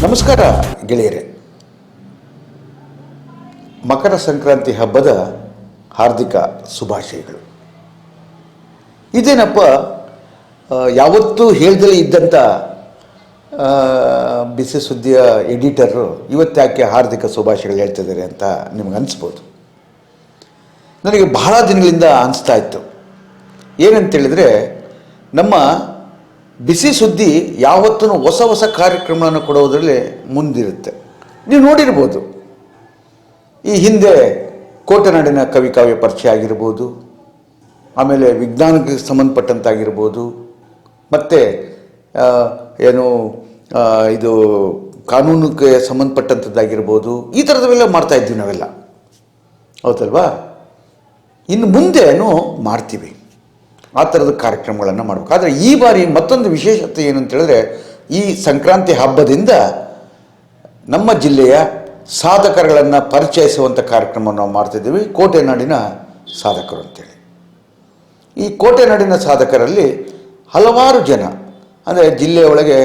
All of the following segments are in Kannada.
ನಮಸ್ಕಾರ ಗೆಳೆಯರೇ. ಮಕರ ಸಂಕ್ರಾಂತಿ ಹಬ್ಬದ ಹಾರ್ದಿಕ ಶುಭಾಶಯಗಳು. ಇದೇನಪ್ಪ ಯಾವತ್ತೂ ಹೇಳ್ದಲೇ ಇದ್ದಂಥ ಬಿಸಿ ಸುದ್ದಿಯ ಎಡಿಟರು ಇವತ್ತ್ಯಾಕೆ ಹಾರ್ದಿಕ ಶುಭಾಶಯಗಳು ಹೇಳ್ತಿದ್ದಾರೆ ಅಂತ ನಿಮ್ಗೆ ಅನಿಸ್ಬೋದು. ನನಗೆ ಬಹಳ ದಿನಗಳಿಂದ ಅನಿಸ್ತಾ ಇತ್ತು. ಏನಂತೇಳಿದರೆ, ನಮ್ಮ ಬಿಸಿ ಸುದ್ದಿ ಯಾವತ್ತೂ ಹೊಸ ಹೊಸ ಕಾರ್ಯಕ್ರಮವನ್ನು ಕೊಡೋದರಲ್ಲಿ ಮುಂದಿರುತ್ತೆ. ನೀವು ನೋಡಿರ್ಬೋದು, ಈ ಹಿಂದೆ ಕೋಟೆನಾಡಿನ ಕವಿ ಕಾವ್ಯ ಪರಿಚಯ ಆಗಿರ್ಬೋದು, ಆಮೇಲೆ ವಿಜ್ಞಾನಕ್ಕೆ ಸಂಬಂಧಪಟ್ಟಂತಾಗಿರ್ಬೋದು, ಮತ್ತು ಇದು ಕಾನೂನಿಗೆ ಸಂಬಂಧಪಟ್ಟಂಥದ್ದಾಗಿರ್ಬೋದು, ಈ ಥರದವೆಲ್ಲ ಮಾಡ್ತಾಯಿದ್ವಿ ನಾವೆಲ್ಲ, ಹೌದಲ್ವಾ? ಇನ್ನು ಮುಂದೇನು ಮಾಡ್ತೀವಿ ಆ ಥರದ ಕಾರ್ಯಕ್ರಮಗಳನ್ನು ಮಾಡಬೇಕು. ಆದರೆ ಈ ಬಾರಿ ಮತ್ತೊಂದು ವಿಶೇಷತೆ ಏನು ಅಂತೇಳಿದ್ರೆ, ಈ ಸಂಕ್ರಾಂತಿ ಹಬ್ಬದಿಂದ ನಮ್ಮ ಜಿಲ್ಲೆಯ ಸಾಧಕರುಗಳನ್ನು ಪರಿಚಯಿಸುವಂಥ ಕಾರ್ಯಕ್ರಮವನ್ನು ನಾವು ಮಾಡ್ತಿದ್ದೀವಿ. ಕೋಟೆನಾಡಿನ ಸಾಧಕರು ಅಂತೇಳಿ. ಈ ಕೋಟೆನಾಡಿನ ಸಾಧಕರಲ್ಲಿ ಹಲವಾರು ಜನ, ಅಂದರೆ ಜಿಲ್ಲೆಯೊಳಗೆ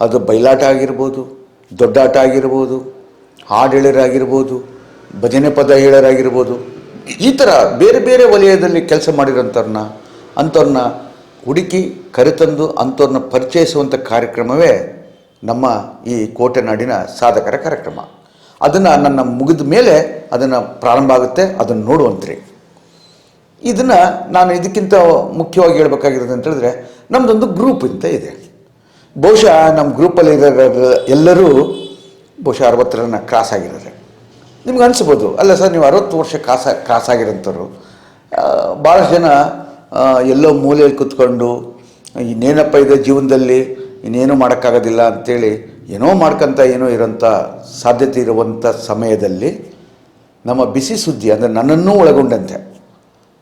ಅದು ಬಯಲಾಟ ಆಗಿರ್ಬೋದು, ದೊಡ್ಡಾಟ ಆಗಿರ್ಬೋದು, ಹಾಡು ಹೇಳೋರಾಗಿರ್ಬೋದು, ಭಜನೆ ಪದ ಹೇಳೋರಾಗಿರ್ಬೋದು, ಈ ಥರ ಬೇರೆ ಬೇರೆ ವಲಯದಲ್ಲಿ ಕೆಲಸ ಅಂಥವ್ರನ್ನ ಹುಡುಕಿ ಕರೆತಂದು ಅಂಥವ್ರನ್ನ ಪರಿಚಯಿಸುವಂಥ ಕಾರ್ಯಕ್ರಮವೇ ನಮ್ಮ ಈ ಕೋಟೆನಾಡಿನ ಸಾಧಕರ ಕಾರ್ಯಕ್ರಮ. ಅದನ್ನು ನನ್ನ ಮುಗಿದ ಮೇಲೆ ಅದನ್ನು ಪ್ರಾರಂಭ ಆಗುತ್ತೆ, ಅದನ್ನು ನೋಡುವಂತ್ರಿ. ಇದನ್ನು ನಾನು ಇದಕ್ಕಿಂತ ಮುಖ್ಯವಾಗಿ ಹೇಳ್ಬೇಕಾಗಿರೋದು ಅಂತ ಹೇಳಿದ್ರೆ, ನಮ್ಮದೊಂದು ಗ್ರೂಪ್ ಅಂತ ಇದೆ. ಬಹುಶಃ ನಮ್ಮ ಗ್ರೂಪಲ್ಲಿ ಇರೋ ಎಲ್ಲರೂ ಬಹುಶಃ 60 ರನ್ನ ಕ್ರಾಸ್ ಆಗಿರೋರೆ. ನಿಮ್ಗೆ ಅನಿಸ್ಬೋದು, ಅಲ್ಲ ಸರ್ ನೀವು 60 ವರ್ಷ ಕ್ರಾಸ್ ಆಗಿರೋಂಥವ್ರು. ಭಾಳಷ್ಟು ಜನ ಎಲ್ಲೋ ಮೂಲೆಯಲ್ಲಿ ಕೂತ್ಕೊಂಡು ಇನ್ನೇನಪ್ಪ ಇದೆ ಜೀವನದಲ್ಲಿ, ಇನ್ನೇನು ಮಾಡೋಕ್ಕಾಗೋದಿಲ್ಲ ಅಂಥೇಳಿ ಏನೋ ಮಾಡ್ಕೊತ ಏನೋ ಇರೋಂಥ ಸಾಧ್ಯತೆ ಇರುವಂಥ ಸಮಯದಲ್ಲಿ ನಮ್ಮ ಬಿಸಿ ಸುದ್ದಿ, ಅಂದರೆ ನನ್ನನ್ನೂ ಒಳಗೊಂಡಂತೆ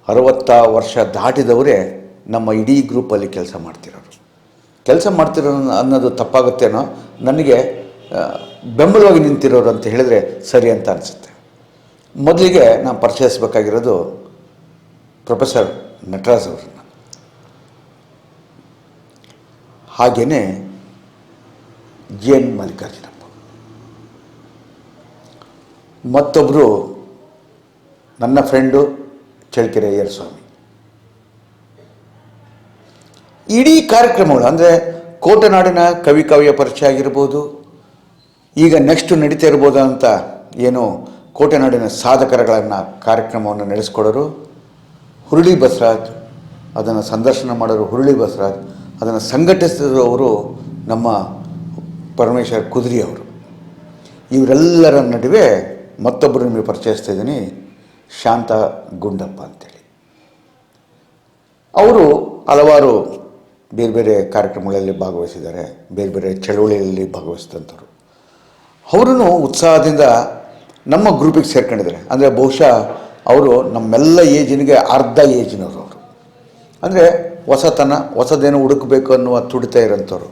60 ವರ್ಷ ದಾಟಿದವರೇ ನಮ್ಮ ಇಡೀ ಗ್ರೂಪಲ್ಲಿ ಕೆಲಸ ಮಾಡ್ತಿರೋ ಅನ್ನೋದು ತಪ್ಪಾಗುತ್ತೇನೋ, ನನಗೆ ಬೆಂಬಲವಾಗಿ ನಿಂತಿರೋರು ಅಂತ ಹೇಳಿದರೆ ಸರಿ ಅಂತ ಅನಿಸುತ್ತೆ. ಮೊದಲಿಗೆ ನಾನು ಪರಿಚಯಿಸಬೇಕಾಗಿರೋದು ಪ್ರೊಫೆಸರ್ ನಟರಾಜ್ ಅವರನ್ನು, ಹಾಗೆಯೇ JN ಮಲ್ಲಿಕಾರ್ಜುನಪ್ಪ, ಮತ್ತೊಬ್ಬರು ನನ್ನ ಫ್ರೆಂಡು ಚಳ್ಳಕೆರೆ ಏರ್ಸ್ವಾಮಿ. ಇಡೀ ಕಾರ್ಯಕ್ರಮಗಳು ಅಂದರೆ ಕೋಟೆನಾಡಿನ ಕವಿ ಕಾವ್ಯ ಪರಿಚಯ ಆಗಿರ್ಬೋದು, ಈಗ ನೆಕ್ಸ್ಟ್ ನಡೀತಾ ಇರ್ಬೋದು ಅಂತ ಏನು ಕೋಟೆನಾಡಿನ ಸಾಧಕರುಗಳನ್ನು ಕಾರ್ಯಕ್ರಮವನ್ನು ನಡೆಸ್ಕೊಡೋರು ಹುರುಳಿ ಬಸವರಾಜ್, ಅದನ್ನು ಸಂದರ್ಶನ ಮಾಡೋರು ಹುರುಳಿ ಬಸವರಾಜ್, ಅದನ್ನು ಸಂಘಟಿಸಿದವರು ನಮ್ಮ ಪರಮೇಶ್ವರ್ ಕುದುರಿ ಅವರು. ಇವರೆಲ್ಲರ ನಡುವೆ ಮತ್ತೊಬ್ಬರು ನಿಮಗೆ ಪರಿಚಯಿಸ್ತಾ ಇದ್ದೀನಿ, ಶಾಂತ ಗುಂಡಪ್ಪ ಅಂತೇಳಿ. ಅವರು ಹಲವಾರು ಬೇರೆ ಬೇರೆ ಕಾರ್ಯಕ್ರಮಗಳಲ್ಲಿ ಭಾಗವಹಿಸಿದ್ದಾರೆ, ಬೇರೆ ಬೇರೆ ಚಳವಳಿಯಲ್ಲಿ ಭಾಗವಹಿಸಿದಂಥವ್ರು. ಅವರೂ ಉತ್ಸಾಹದಿಂದ ನಮ್ಮ ಗ್ರೂಪಿಗೆ ಸೇರ್ಕೊಂಡಿದ್ದಾರೆ. ಅಂದರೆ ಬಹುಶಃ ಅವರು ನಮ್ಮೆಲ್ಲ ಏಜಿನಿಗೆ ಅರ್ಧ ಏಜಿನವರು. ಅವರು ಅಂದರೆ ಹೊಸದೇನೋ ಹುಡುಕಬೇಕು ಅನ್ನುವ ತುಡಿತಾ ಇರೋಂಥವ್ರು.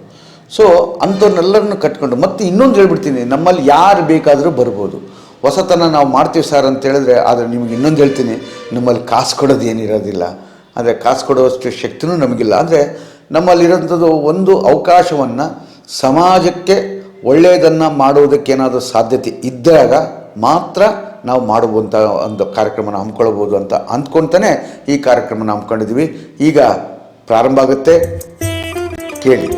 ಸೊ ಅಂಥವ್ರನ್ನೆಲ್ಲರನ್ನು ಕಟ್ಕೊಂಡು, ಮತ್ತು ಇನ್ನೊಂದು ಹೇಳ್ಬಿಡ್ತೀನಿ, ನಮ್ಮಲ್ಲಿ ಯಾರು ಬೇಕಾದರೂ ಬರ್ಬೋದು. ಹೊಸತನ ನಾವು ಮಾಡ್ತೀವಿ ಸರ್ ಅಂತ ಹೇಳಿದ್ರೆ, ಆದರೆ ನಿಮಗೆ ಇನ್ನೊಂದು ಹೇಳ್ತೀನಿ, ನಮ್ಮಲ್ಲಿ ಕಾಸು ಕೊಡೋದು ಏನಿರೋದಿಲ್ಲ. ಅಂದರೆ ಕಾಸು ಕೊಡುವಷ್ಟು ಶಕ್ತಿನೂ ನಮಗಿಲ್ಲ. ಅಂದರೆ ನಮ್ಮಲ್ಲಿರೋಂಥದ್ದು ಒಂದು ಅವಕಾಶವನ್ನು ಸಮಾಜಕ್ಕೆ ಒಳ್ಳೆಯದನ್ನು ಮಾಡುವುದಕ್ಕೇನಾದರೂ ಸಾಧ್ಯತೆ ಇದ್ದಾಗ ಮಾತ್ರ ನಾವು ಮಾಡುವಂಥ ಒಂದು ಕಾರ್ಯಕ್ರಮನ ಹಮ್ಮಿಕೊಳ್ಬೋದು ಅಂತ ಅಂದ್ಕೊಳ್ತಾನೆ ಈ ಕಾರ್ಯಕ್ರಮನ ಹಮ್ಮಿಕೊಂಡಿದ್ದೀವಿ. ಈಗ ಪ್ರಾರಂಭ ಆಗುತ್ತೆ, ಕೇಳಿ.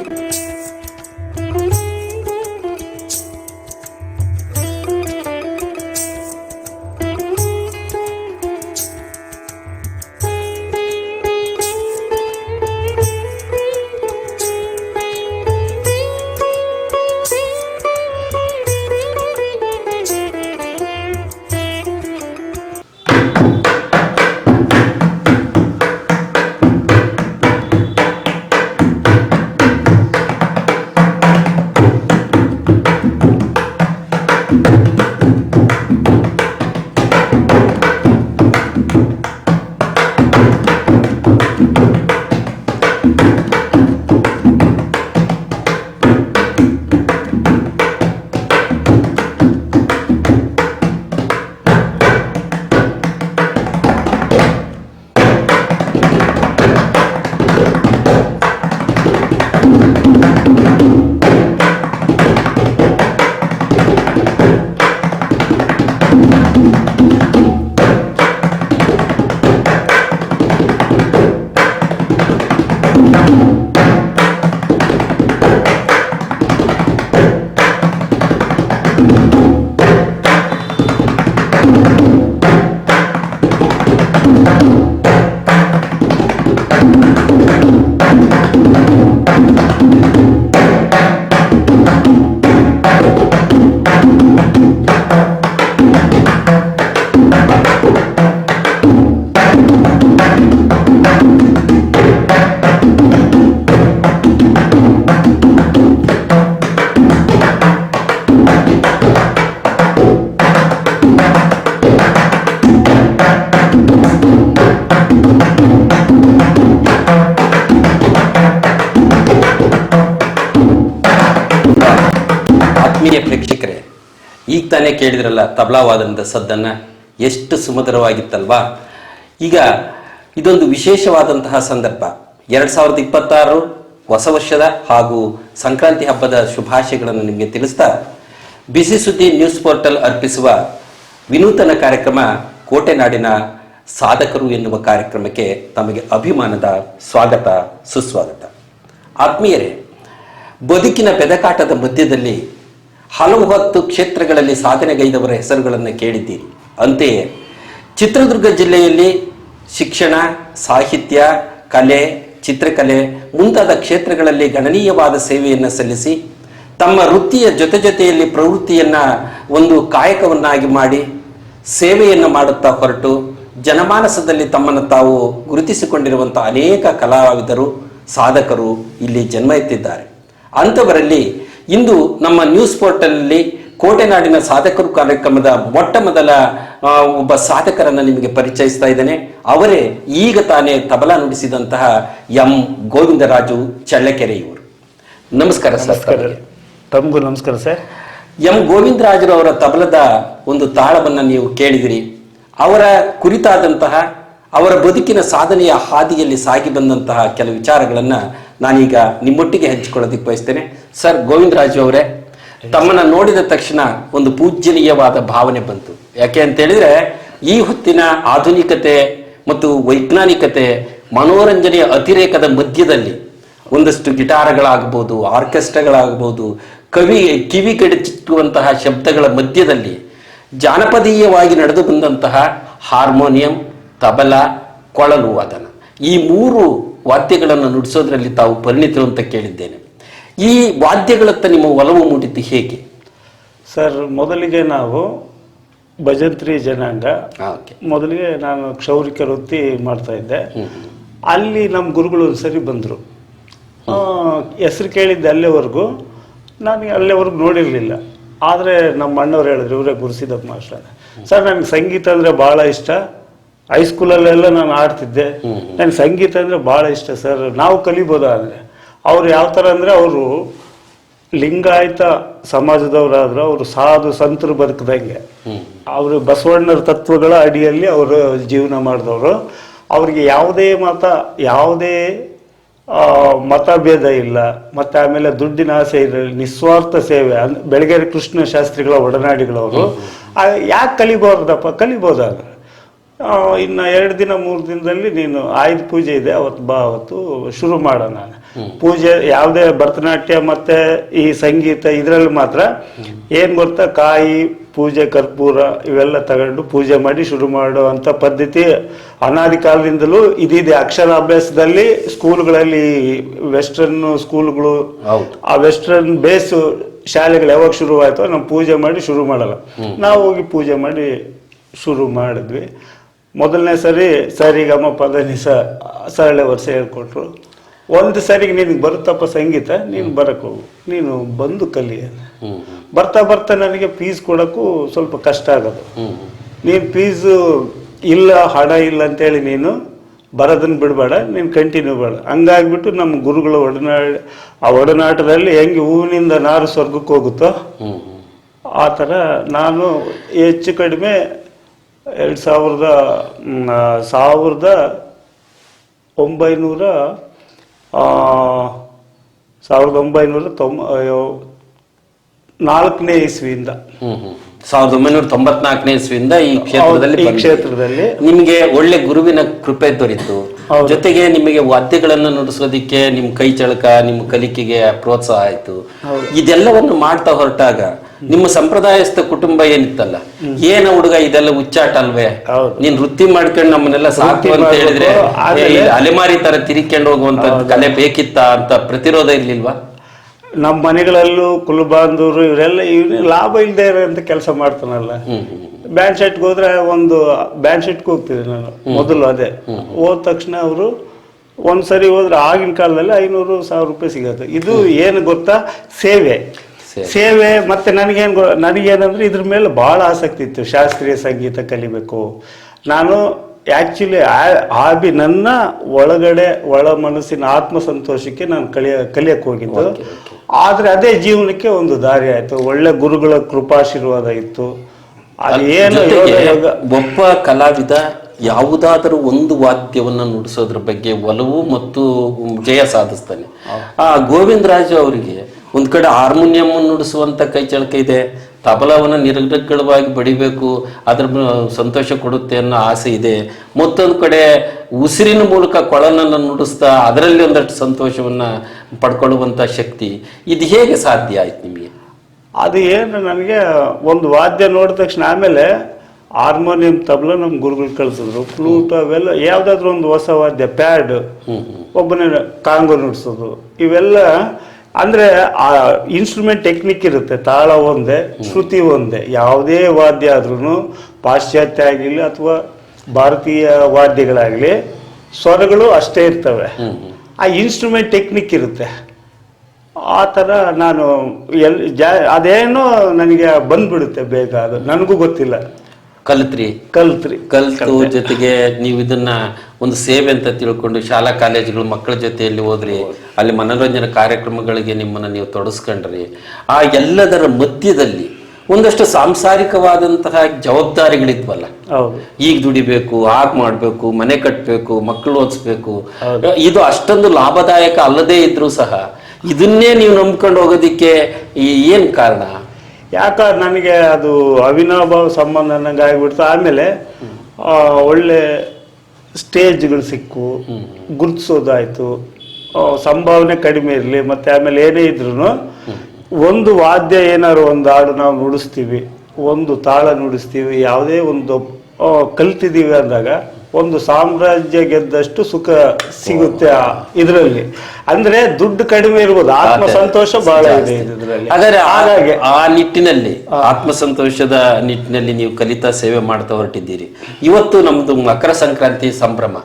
ಈಗ ತಾನೇ ಕೇಳಿದ್ರಲ್ಲ ತಬಲಾವಾದನದ ಸದ್ದನ್ನು, ಎಷ್ಟು ಸುಮಧುರವಾಗಿತ್ತಲ್ವಾ. ಈಗ ಇದೊಂದು ವಿಶೇಷವಾದಂತಹ ಸಂದರ್ಭ. 2026 ಹೊಸ ವರ್ಷದ ಹಾಗೂ ಸಂಕ್ರಾಂತಿ ಹಬ್ಬದ ಶುಭಾಶಯಗಳನ್ನು ನಿಮಗೆ ತಿಳಿಸ್ತಾ ಬಿಸಿ ಸುದ್ದಿ ನ್ಯೂಸ್ ಪೋರ್ಟಲ್ ಅರ್ಪಿಸುವ ವಿನೂತನ ಕಾರ್ಯಕ್ರಮ ಕೋಟೆನಾಡಿನ ಸಾಧಕರು ಎನ್ನುವ ಕಾರ್ಯಕ್ರಮಕ್ಕೆ ತಮಗೆ ಅಭಿಮಾನದ ಸ್ವಾಗತ, ಸುಸ್ವಾಗತ. ಆತ್ಮೀಯರೇ, ಬದುಕಿನ ಬೆದಕಾಟದ ಮಧ್ಯದಲ್ಲಿ ಹಲವು ಹೊತ್ತು ಕ್ಷೇತ್ರಗಳಲ್ಲಿ ಸಾಧನೆಗೈದವರ ಹೆಸರುಗಳನ್ನು ಕೇಳಿದ್ದೀರಿ. ಅಂತೆಯೇ ಚಿತ್ರದುರ್ಗ ಜಿಲ್ಲೆಯಲ್ಲಿ ಶಿಕ್ಷಣ, ಸಾಹಿತ್ಯ, ಕಲೆ, ಚಿತ್ರಕಲೆ ಮುಂತಾದ ಕ್ಷೇತ್ರಗಳಲ್ಲಿ ಗಣನೀಯವಾದ ಸೇವೆಯನ್ನು ಸಲ್ಲಿಸಿ ತಮ್ಮ ವೃತ್ತಿಯ ಜೊತೆಯಲ್ಲಿ ಪ್ರವೃತ್ತಿಯನ್ನು ಒಂದು ಕಾಯಕವನ್ನಾಗಿ ಮಾಡಿ ಸೇವೆಯನ್ನು ಮಾಡುತ್ತಾ ಹೊರಟು ಜನಮಾನಸದಲ್ಲಿ ತಮ್ಮನ್ನು ತಾವು ಗುರುತಿಸಿಕೊಂಡಿರುವಂಥ ಅನೇಕ ಕಲಾವಿದರು, ಸಾಧಕರು ಇಲ್ಲಿ ಜನ್ಮ ಎತ್ತಿದ್ದಾರೆ. ಅಂಥವರಲ್ಲಿ ಇಂದು ನಮ್ಮ ನ್ಯೂಸ್ ಪೋರ್ಟಲಲ್ಲಿ ಕೋಟೆನಾಡಿನ ಸಾಧಕರು ಕಾರ್ಯಕ್ರಮದ ಮೊಟ್ಟ ಮೊದಲ ಒಬ್ಬ ಸಾಧಕರನ್ನು ನಿಮಗೆ ಪರಿಚಯಿಸ್ತಾ ಇದ್ದೇನೆ. ಅವರೇ ಈಗ ತಾನೇ ತಬಲಾ ನುಡಿಸಿದಂತಹ ಎಂ ಗೋವಿಂದರಾಜು ಚಳ್ಳಕೆರೆಯವರು. ನಮಸ್ಕಾರ ಸರ್. ತಮಗೂ ನಮಸ್ಕಾರ ಸರ್. ಎಂ ಗೋವಿಂದರಾಜರವರ ತಬಲದ ಒಂದು ತಾಳವನ್ನು ನೀವು ಕೇಳಿದಿರಿ. ಅವರ ಕುರಿತಾದಂತಹ ಅವರ ಬದುಕಿನ ಸಾಧನೆಯ ಹಾದಿಯಲ್ಲಿ ಸಾಗಿ ಬಂದಂತಹ ಕೆಲವು ವಿಚಾರಗಳನ್ನು ನಾನೀಗ ನಿಮ್ಮೊಟ್ಟಿಗೆ ಹಂಚಿಕೊಳ್ಳೋದಕ್ಕೆ ಬಯಸ್ತೇನೆ. ಸರ್ ಗೋವಿಂದರಾಜು ಅವರೇ, ತಮ್ಮನ್ನು ನೋಡಿದ ತಕ್ಷಣ ಒಂದು ಪೂಜ್ಯನೀಯವಾದ ಭಾವನೆ ಬಂತು. ಯಾಕೆ ಅಂತ ಹೇಳಿದ್ರೆ, ಈ ಹೊತ್ತಿನ ಆಧುನಿಕತೆ ಮತ್ತು ವೈಜ್ಞಾನಿಕತೆ, ಮನೋರಂಜನೆಯ ಅತಿರೇಕದ ಮಧ್ಯದಲ್ಲಿ ಒಂದಷ್ಟು ಗಿಟಾರ್ಗಳಾಗ್ಬೋದು, ಆರ್ಕೆಸ್ಟ್ರಾಗಳಾಗ್ಬೋದು, ಕಿವಿ ಕಡಿಚುವಂತಹ ಶಬ್ದಗಳ ಮಧ್ಯದಲ್ಲಿ ಜಾನಪದೀಯವಾಗಿ ನಡೆದು ಬಂದಂತಹ ಹಾರ್ಮೋನಿಯಂ, ತಬಲಾ, ಕೊಳಲು ವಾದನ, ಈ 3 ವಾದ್ಯಗಳನ್ನು ನುಡಿಸೋದ್ರಲ್ಲಿ ತಾವು ಪರಿಣಿತರು ಅಂತ ಕೇಳಿದ್ದೇನೆ. ಈ ವಾದ್ಯಗಳತ್ತ ನಿಮ್ಮ ಒಲವು ಮೂಡಿದ್ದು ಹೇಗೆ? ಸರ್, ಮೊದಲಿಗೆ ನಾವು ಭಜಂತ್ರಿ ಜನಾಂಗ, ಮೊದಲಿಗೆ ನಾನು ಕ್ಷೌರಿಕ ವೃತ್ತಿ ಮಾಡ್ತಾ ಇದ್ದೆ. ಅಲ್ಲಿ ನಮ್ಮ ಗುರುಗಳು ಸರಿ ಬಂದರು. ಹೆಸರು ಕೇಳಿದ್ದೆ ಅಲ್ಲಿವರೆಗೂ, ನನಗೆ ಅಲ್ಲಿವರೆಗೂ ನೋಡಿರಲಿಲ್ಲ. ಆದರೆ ನಮ್ಮ ಅಣ್ಣವ್ರು ಹೇಳಿದ್ರು, ಇವರೇ ಗುರುಸಿದ್ದಪ್ಪ ಮಾಸ್ಟರ್, ಸರ್ ನನಗೆ ಸಂಗೀತ ಅಂದರೆ ಭಾಳ ಇಷ್ಟ, ಹೈಸ್ಕೂಲಲ್ಲೆಲ್ಲ ನಾನು ಆಡ್ತಿದ್ದೆ, ನನಗೆ ಸಂಗೀತ ಅಂದರೆ ಭಾಳ ಇಷ್ಟ ಸರ್, ನಾವು ಕಲಿಬೋದಾ ಅಂದರೆ. ಅವ್ರು ಯಾವ ಥರ ಅಂದರೆ, ಅವರು ಲಿಂಗಾಯತ ಸಮಾಜದವರಾದ್ರು, ಅವರು ಸಾಧು ಸಂತರು ಬದುಕಿದಂಗೆ, ಅವರು ಬಸವಣ್ಣರ ತತ್ವಗಳ ಅಡಿಯಲ್ಲಿ ಅವರು ಜೀವನ ಮಾಡಿದವರು. ಅವ್ರಿಗೆ ಯಾವುದೇ ಯಾವುದೇ ಮತಭೇದ ಇಲ್ಲ, ಮತ್ತು ಆಮೇಲೆ ದುಡ್ಡಿನ ಆಸೆ ಇಲ್ಲ, ನಿಸ್ವಾರ್ಥ ಸೇವೆ. ಬೆಳಗೆರೆ ಕೃಷ್ಣ ಶಾಸ್ತ್ರಿಗಳ ಒಡನಾಡಿಗಳವರು. ಯಾಕೆ ಕಲಿಬಾರ್ದಪ್ಪ, ಕಲಿಬೋದಾಗ ಇನ್ನು 2 ದಿನ 3 ದಿನದಲ್ಲಿ ನೀನು ಆಯುಧ ಪೂಜೆ ಇದೆ, ಅವತ್ತು ಬಾ, ಅವತ್ತು ಶುರು ಮಾಡೋಣ. ಪೂಜೆ ಯಾವುದೇ ಭರತನಾಟ್ಯ ಮತ್ತು ಈ ಸಂಗೀತ ಇದರಲ್ಲಿ ಮಾತ್ರ ಏನು ಗೊತ್ತಾ, ಕಾಯಿ ಪೂಜೆ, ಕರ್ಪೂರ ಇವೆಲ್ಲ ತಗೊಂಡು ಪೂಜೆ ಮಾಡಿ ಶುರು ಮಾಡುವಂಥ ಪದ್ಧತಿ ಅನಾದಿ ಕಾಲದಿಂದಲೂ ಇದಿದೆ. ಅಕ್ಷರಾಭ್ಯಾಸದಲ್ಲಿ ಸ್ಕೂಲ್ಗಳಲ್ಲಿ ವೆಸ್ಟರ್ನ್ ಸ್ಕೂಲ್ಗಳು, ಆ ವೆಸ್ಟರ್ನ್ ಬೇಸ್ ಶಾಲೆಗಳು ಯಾವಾಗ ಶುರುವಾಯಿತೋ ನಾವು ಪೂಜೆ ಮಾಡಿ ಶುರು ಮಾಡಲ್ಲ. ನಾವು ಹೋಗಿ ಪೂಜೆ ಮಾಡಿ ಶುರು ಮಾಡಿದ್ವಿ. ಮೊದಲನೇ ಸರಿ ಸರಿಗಮ ಪದನಿಸ ಸರಳೆ ವರ್ಷ ಹೇಳ್ಕೊಟ್ರು. ಒಂದು ಸರಿಗೆ ನಿನಗೆ ಬರುತ್ತಪ್ಪ ಸಂಗೀತ, ನೀನು ಬರಕ್ಕೆ ಹೋಗು, ನೀನು ಬಂದು ಕಲಿ. ಬರ್ತಾ ಬರ್ತಾ ನನಗೆ ಫೀಸ್ ಕೊಡೋಕ್ಕೂ ಸ್ವಲ್ಪ ಕಷ್ಟ ಆಗೋದು. ನೀನು ಫೀಸು ಇಲ್ಲ, ಹಣ ಇಲ್ಲ ಅಂತೇಳಿ ನೀನು ಬರೋದನ್ನು ಬಿಡಬೇಡ, ನೀನು ಕಂಟಿನ್ಯೂ ಬೇಡ. ಹಂಗಾಗ್ಬಿಟ್ಟು ನಮ್ಮ ಗುರುಗಳ ಒಡನಾಟದಲ್ಲಿ ಹೆಂಗೆ ಹೂವಿನಿಂದ ನಾರು ಸ್ವರ್ಗಕ್ಕೆ ಹೋಗುತ್ತೋ ಆ ಥರ ನಾನು ಹೆಚ್ಚು ಕಡಿಮೆ 1994ನೇ ಇಸ್ವಿಯಿಂದ 1994ನೇ ಇಸ್ವಿಯಿಂದ ಈ ಕ್ಷೇತ್ರದಲ್ಲಿ ನಿಮಗೆ ಒಳ್ಳೆ ಗುರುವಿನ ಕೃಪೆ ದೊರೆಯಿತು. ಜೊತೆಗೆ ನಿಮಗೆ ವಾದ್ಯಗಳನ್ನು ನುಡಿಸೋದಿಕ್ಕೆ ನಿಮ್ಮ ಕೈ ಚಳಕ, ನಿಮ್ಮ ಕಲಿಕೆಗೆ ಪ್ರೋತ್ಸಾಹ ಆಯ್ತು. ಇದೆಲ್ಲವನ್ನು ಮಾಡ್ತಾ ಹೊರಟಾಗ ನಿಮ್ಮ ಸಂಪ್ರದಾಯಸ್ಥ ಕುಟುಂಬ ಏನಿತ್ತಲ್ಲ, ಏನ ಹುಡುಗ ಇದೆಲ್ಲ ಹುಚ್ಚಾಟ ಅಲ್ವೇ, ನೀನ್ ವೃತ್ತಿ ಮಾಡ್ಕೊಂಡು ನಮ್ಮನ್ನೆಲ್ಲ ಸಾಕು ಅಂತ ಹೇಳಿದ್ರೆ ಅಲೆಮಾರಿ ತರ ತಿರ್ಕೊಂಡು ಹೋಗುವಂತ ಕಲೆ ಬೇಕಿತ್ತ ಅಂತ ಪ್ರತಿರೋಧ ಇರ್ಲಿಲ್ವಾ? ನಮ್ಮ ಮನೆಗಳಲ್ಲೂ ಕುಲಬಾಂಧವರು ಇವರೆಲ್ಲ ಲಾಭ ಇಲ್ಲದೆ ಇರೋಂಥ ಕೆಲಸ ಮಾಡ್ತಾನಲ್ಲ. ಬ್ಯಾಂಡ್ ಶೆಟ್ಗೆ ಹೋದ್ರೆ ಒಂದು ಬ್ಯಾಂಡ್ ಶೆಟ್ಗೆ ಹೋಗ್ತಿದ್ದೆ ನಾನು ಮೊದಲು. ಅದೇ ಹೋದ ತಕ್ಷಣ ಅವರು ಒಂದ್ಸರಿ ಹೋದ್ರೆ ಆಗಿನ ಕಾಲದಲ್ಲಿ 500-1000 ರೂಪಾಯಿ ಸಿಗತ್ತೆ. ಇದು ಏನು ಗೊತ್ತಾ, ಸೇವೆ. ಮತ್ತೆ ನನಗೇನಂದ್ರೆ ಇದ್ರ ಮೇಲೆ ಭಾಳ ಆಸಕ್ತಿ ಇತ್ತು. ಶಾಸ್ತ್ರೀಯ ಸಂಗೀತ ಕಲಿಬೇಕು. ನಾನು ಆಕ್ಚುಲಿ ಹಾಬಿ ನನ್ನ ಒಳಗಡೆ ಒಳ ಮನಸ್ಸಿನ ಆತ್ಮಸಂತೋಷಕ್ಕೆ ನಾನು ಕಲಿಯಕ್ಕೆ ಹೋಗಿದ್ದು. ಆದ್ರೆ ಅದೇ ಜೀವನಕ್ಕೆ ಒಂದು ದಾರಿ ಆಯ್ತು. ಒಳ್ಳೆ ಗುರುಗಳ ಕೃಪಾಶೀರ್ವಾದ ಇತ್ತು. ಅದೇನು ಒಬ್ಬ ಕಲಾವಿದ ಯಾವುದಾದರೂ ಒಂದು ವಾದ್ಯವನ್ನು ನುಡಿಸೋದ್ರ ಬಗ್ಗೆ ಒಲವು ಮತ್ತು ಜಯ ಸಾಧಿಸ್ತಾನೆ. ಗೋವಿಂದರಾಜು ಅವರಿಗೆ ಒಂದ್ ಕಡೆ ಹಾರ್ಮೋನಿಯಂ ನುಡಿಸುವಂತ ಕೈ ಚಳಕ ಇದೆ, ತಬಲವನ್ನು ನಿರರ್ಗಳವಾಗಿ ಬಡಿಬೇಕು, ಅದ್ರ ಸಂತೋಷ ಕೊಡುತ್ತೆ ಅನ್ನೋ ಆಸೆ ಇದೆ. ಮತ್ತೊಂದು ಕಡೆ ಉಸಿರಿನ ಮೂಲಕ ಕೊಳಲನ್ನು ನುಡಿಸ್ತಾ ಅದರಲ್ಲಿ ಒಂದಷ್ಟು ಸಂತೋಷವನ್ನ ಪಡ್ಕೊಳ್ಳುವಂತ ಶಕ್ತಿ. ಇದು ಹೇಗೆ ಸಾಧ್ಯ ಆಯ್ತು ನಿಮಗೆ? ಅದು ಏನು, ನನಗೆ ಒಂದು ವಾದ್ಯ ನೋಡಿದ ತಕ್ಷಣ ಆಮೇಲೆ ಹಾರ್ಮೋನಿಯಂ, ತಬಲ ನಮ್ಮ ಗುರುಗಳು ಕಳ್ಸಿದ್ರು, ಫ್ಲೂಟ್ ಅವೆಲ್ಲ ಯಾವ್ದಾದ್ರು ಒಂದು ಹೊಸ ವಾದ್ಯ, ಪ್ಯಾಡ್, ಒಬ್ಬನೇ ಕಾಂಗೋ ನುಡ್ಸೋದು, ಇವೆಲ್ಲ ಅಂದ್ರೆ ಆ ಇನ್ಸ್ಟ್ರೂಮೆಂಟ್ ಟೆಕ್ನಿಕ್ ಇರುತ್ತೆ. ತಾಳ ಒಂದೇ, ಶ್ರುತಿ ಒಂದೇ. ಯಾವುದೇ ವಾದ್ಯ ಆದ್ರೂ ಪಾಶ್ಚಾತ್ಯ ಆಗಿರ್ಲಿ ಅಥವಾ ಭಾರತೀಯ ವಾದ್ಯಗಳಾಗ್ಲಿ ಸ್ವರಗಳು ಅಷ್ಟೇ ಇರ್ತವೆ. ಆ ಇನ್ಸ್ಟ್ರೂಮೆಂಟ್ ಟೆಕ್ನಿಕ್ ಇರುತ್ತೆ. ಆ ಥರ ನಾನು ಅದೇನೋ ನನಗೆ ಬಂದ್ಬಿಡುತ್ತೆ ಬೇಗ. ಅದು ನನಗೂ ಗೊತ್ತಿಲ್ಲ. ಕಲ್ತು ಜೊತೆಗೆ ನೀವು ಇದನ್ನ ಒಂದು ಸೇವೆ ಅಂತ ತಿಳ್ಕೊಂಡು ಶಾಲಾ ಕಾಲೇಜುಗಳು ಮಕ್ಕಳ ಜೊತೆಯಲ್ಲಿ ಹೋದ್ರಿ, ಅಲ್ಲಿ ಮನೋರಂಜನಾ ಕಾರ್ಯಕ್ರಮಗಳಿಗೆ ನಿಮ್ಮನ್ನ ನೀವು ತೊಡಸ್ಕೊಂಡ್ರಿ. ಆ ಎಲ್ಲದರ ಮಧ್ಯದಲ್ಲಿ ಒಂದಷ್ಟು ಸಾಂಸಾರಿಕವಾದಂತಹ ಜವಾಬ್ದಾರಿಗಳಿದ್ವಲ್ಲ, ಈಗ ದುಡಿಬೇಕು, ಆಗ ಮಾಡ್ಬೇಕು, ಮನೆ ಕಟ್ಟಬೇಕು, ಮಕ್ಕಳು ಓದಿಸ್ಬೇಕು, ಇದು ಅಷ್ಟೊಂದು ಲಾಭದಾಯಕ ಅಲ್ಲದೇ ಇದ್ರೂ ಸಹ ಇದನ್ನೇ ನೀವು ನಂಬ್ಕೊಂಡು ಹೋಗೋದಿಕ್ಕೆ ಏನ್ ಕಾರಣ? ಯಾಕಂದ್ರೆ ನನಗೆ ಅದು ಅವಿನಾಭಾವ ಸಂಬಂಧ ನಂಗೆ ಆಗಿಬಿಡ್ತು. ಆಮೇಲೆ ಒಳ್ಳೆ ಸ್ಟೇಜ್ಗಳು ಸಿಕ್ಕು, ಗುರುತಿಸೋದಾಯ್ತು, ಸಂಭಾವನೆ ಕಡಿಮೆ ಇರಲಿ. ಮತ್ತೆ ಆಮೇಲೆ ಏನೇ ಇದ್ರು ಒಂದು ವಾದ್ಯ ಏನಾದ್ರು ಒಂದು ಹಾಡು ನಾವು ನುಡಿಸ್ತೀವಿ, ಒಂದು ತಾಳ ನುಡಿಸ್ತೀವಿ, ಯಾವುದೇ ಒಂದು ಕಲ್ತಿದ್ದೀವಿ ಅಂದಾಗ ಒಂದು ಸಾಮ್ರಾಜ್ಯ ಗೆದ್ದಷ್ಟು ಸುಖ ಸಿಗುತ್ತೆ ಇದರಲ್ಲಿ. ಅಂದ್ರೆ ದುಡ್ಡು ಕಡಿಮೆ ಇರ್ಬೋದು, ಆತ್ಮ ಸಂತೋಷ ಬಹಳ ಇದೆ ಇದರಲ್ಲಿ. ಹಾಗಾಗಿ ಆ ನಿಟ್ಟಿನಲ್ಲಿ, ಆತ್ಮಸಂತೋಷದ ನಿಟ್ಟಿನಲ್ಲಿ ನೀವು ಕಲಿತಾ ಸೇವೆ ಮಾಡ್ತಾ ಹೊರಟಿದ್ದೀರಿ. ಇವತ್ತು ನಮ್ದು ಮಕರ ಸಂಕ್ರಾಂತಿ ಸಂಭ್ರಮ,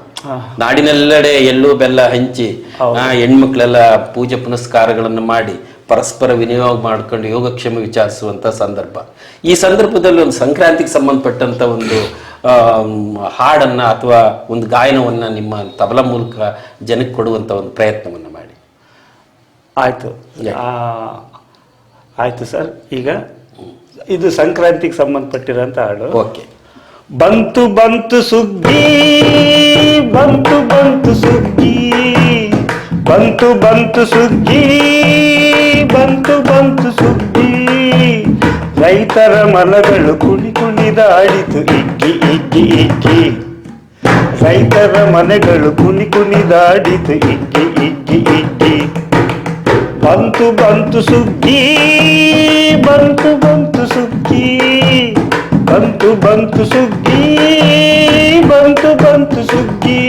ನಾಡಿನೆಲ್ಲೆಡೆ ಎಳ್ಳು ಬೆಲ್ಲ ಹಂಚಿ ಹೆಣ್ಮಕ್ಳೆಲ್ಲ ಪೂಜೆ ಪುನಸ್ಕಾರಗಳನ್ನು ಮಾಡಿ ಪರಸ್ಪರ ವಿನಿಯೋಗ ಮಾಡ್ಕೊಂಡು ಯೋಗಕ್ಷೇಮ ವಿಚಾರಿಸುವಂತ ಸಂದರ್ಭ. ಈ ಸಂದರ್ಭದಲ್ಲಿ ಒಂದು ಸಂಕ್ರಾಂತಿಗೆ ಸಂಬಂಧಪಟ್ಟಂತ ಒಂದು ಹಾಡನ್ನ ಅಥವಾ ಒಂದು ಗಾಯನವನ್ನ ನಿಮ್ಮ ತಬಲ ಮೂಲಕ ಜನಕ್ಕೆ ಕೊಡುವಂತ ಒಂದು ಪ್ರಯತ್ನವನ್ನ ಮಾಡಿ. ಆಯ್ತು ಸರ್. ಈಗ ಇದು ಸಂಕ್ರಾಂತಿಗೆ ಸಂಬಂಧಪಟ್ಟಿರೋಂಥ ಹಾಡು. ಓಕೆ. ಬಂತು ಬಂತು ಸುಗ್ಗಿ, ಬಂತು ಬಂತು ಸುಗ್ಗಿ, ಬಂತು ಬಂತು ಸುಗ್ಗಿ, ಬಂತು ಬಂತು ಸುಗ್ಗಿ, ರೈತರ ಮನಗಳು ಕುಣಿ ಕುಣಿದಾಡಿತು ಇಗ್ಗಿ ಇಗ್ಗಿ ಇಗ್ಗಿ, ರೈತರ ಮನೆಗಳು ಕುಣಿ ಕುಣಿದಾಡಿತು ಇಗ್ಗಿ ಇಗ್ಗಿ ಇಗ್ಗಿ, ಬಂತು ಬಂತು ಸುಗ್ಗಿ, ಬಂತು ಬಂತು ಸುಗ್ಗಿ, ಬಂತು ಬಂತು ಸುಗ್ಗಿ, ಬಂತು ಬಂತು ಸುಗ್ಗಿ,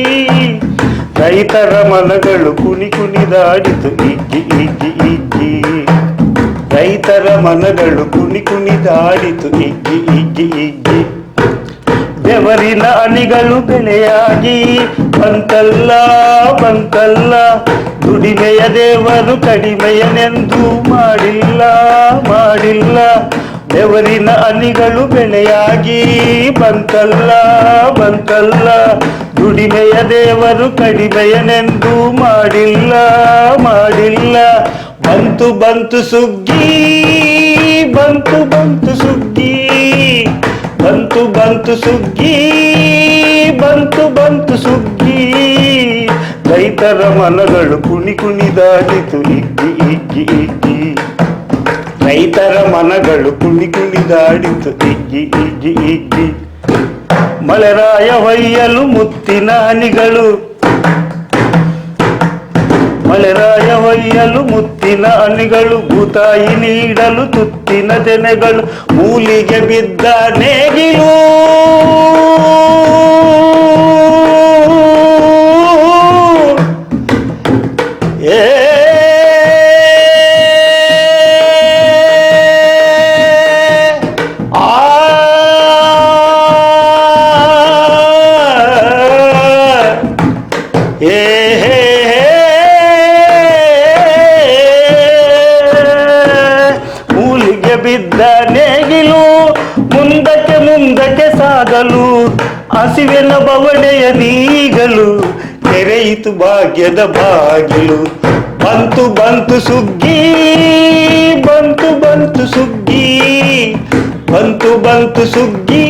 ರೈತರ ಮನಗಳು ಕುಣಿ ಕುಣಿದಾಡಿತು ಇಗ್ಗಿ ಇಗ್ಗಿ ಇಗ್ಗಿ, ರೈತರ ಮನಗಳು ಕುಣಿ ಕುಣಿದಾಡಿತು ಇಗ್ಗಿ ಇಗ್ಗಿ ಇಗ್ಗಿ, ಬೆವರಿನ ಹನಿಗಳು ಬೆಳೆಯಾಗಿ ಬಂತಲ್ಲ ಬಂತಲ್ಲ, ದುಡಿಮೆಯ ದೇವರು ಕಡಿಮೆಯನೆಂದು ಮಾಡಿಲ್ಲ ಮಾಡಿಲ್ಲ, ಬೆವರಿನ ಹನಿಗಳು ಬೆಳೆಯಾಗಿ ಬಂತಲ್ಲ ಬಂತಲ್ಲ, ದುಡಿಮೆಯ ದೇವರು ಕಡಿಮೆಯನೆಂದು ಮಾಡಿಲ್ಲ ಮಾಡಿಲ್ಲ, ಬಂತು ಬಂತು ಸುಗ್ಗಿ, ಬಂತು ಬಂತು ಸುಗ್ಗಿ, ಬಂತು ಬಂತು ಸುಗ್ಗಿ, ಬಂತು ಬಂತು ಸುಗ್ಗಿ, ರೈತರ ಮನಗಳು ಕುಣಿ ಕುಣಿದಾಡಿತು ಇಗ್ಗಿ ಇಗ್ಗಿ ಇಗ್ಗಿ, ರೈತರ ಮನಗಳು ಕುಣಿ ಕುಣಿದಾಡಿತು ಇಗ್ಗಿ ಇಗ್ಗಿ ಇಗ್ಗಿ, ಮಳೆರಾಯ ಹೊಯ್ಯಲು ಮುತ್ತಿನ ಹನಿಗಳು, ಮಳೆರಾಯ ಹೊಯ್ಯಲು ಮುತ್ತಿನ ಹನಿಗಳು, ಭೂತಾಯಿ ನೀಡಲು ತುತ್ತಿನ ತೆನೆಗಳು, ಮೂಲಿಗೆ ಬಿದ್ದ ನೇಗಿಲು, ಏ ಬಿದ್ದ ನೇಗಿಲು ಮುಂದಕ್ಕೆ ಮುಂದಕ್ಕೆ ಸಾಗಲು ಹಸಿವೆನ ಬವಣೆಯ ನೀಗಲು ತೆರೆಯಿತು ಭಾಗ್ಯದ ಬಾಗಿಲು. ಬಂತು ಬಂತು ಸುಗ್ಗಿ, ಬಂತು ಬಂತು ಸುಗ್ಗಿ, ಬಂತು ಬಂತು ಸುಗ್ಗಿ,